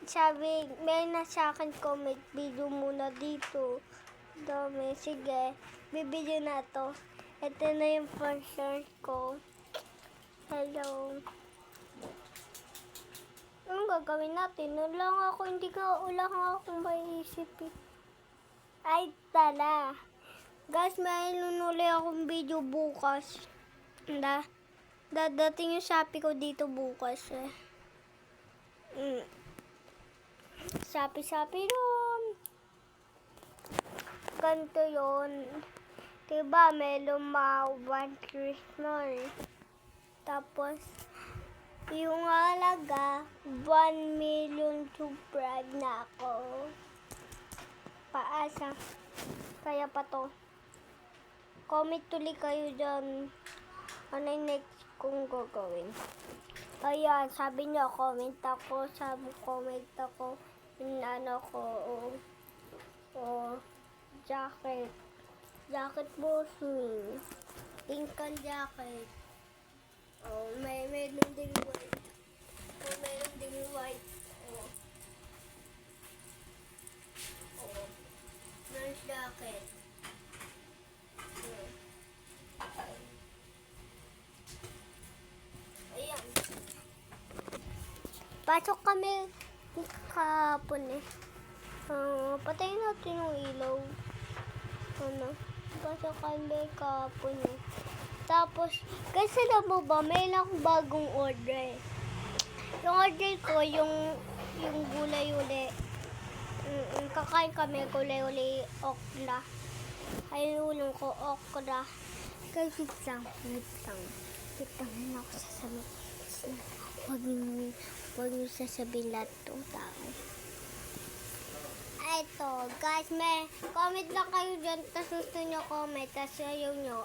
Sabi, may na sa akin comment, video muna dito. Dami, sige. Bibidyo na to. Ito na yung first search ko. Hello. Anong gagawin natin? Wala nga akong maiisip eh. Ay, tala. Guys, may nunuli akong video bukas. Dadating yung Shopee ko dito bukas eh. Shopee ron. Ganito yun. Diba, may lumawan Christmas. Tapos, yung halaga, 1 million subscribe na ako. Paasa. Kaya pa to. Comment tuloy kayo dyan. Ano yung next kong gagawin? Ayan, sabi niyo, comment ako. Ano ko, jacket. Jacket bossing. Pink ang jacket. Meron ding white. Meron ding white. Meron jacket. Ayan. Pasok kami kahapon eh. Patayin natin yung ilaw. Pasok kami kahapon eh. Tapos, kasi alam mo ba, may lang bagong order. Yung order ko, yung gulay uli. Kakain kami gulay uli, okra. Ayun ko, okra. Kasi wait lang ako sasabihin. Huwag niyo sasabihin lahat itong tao. Eto, guys, may comment lang kayo dyan. Tapos gusto nyo comment. Tapos ayaw nyo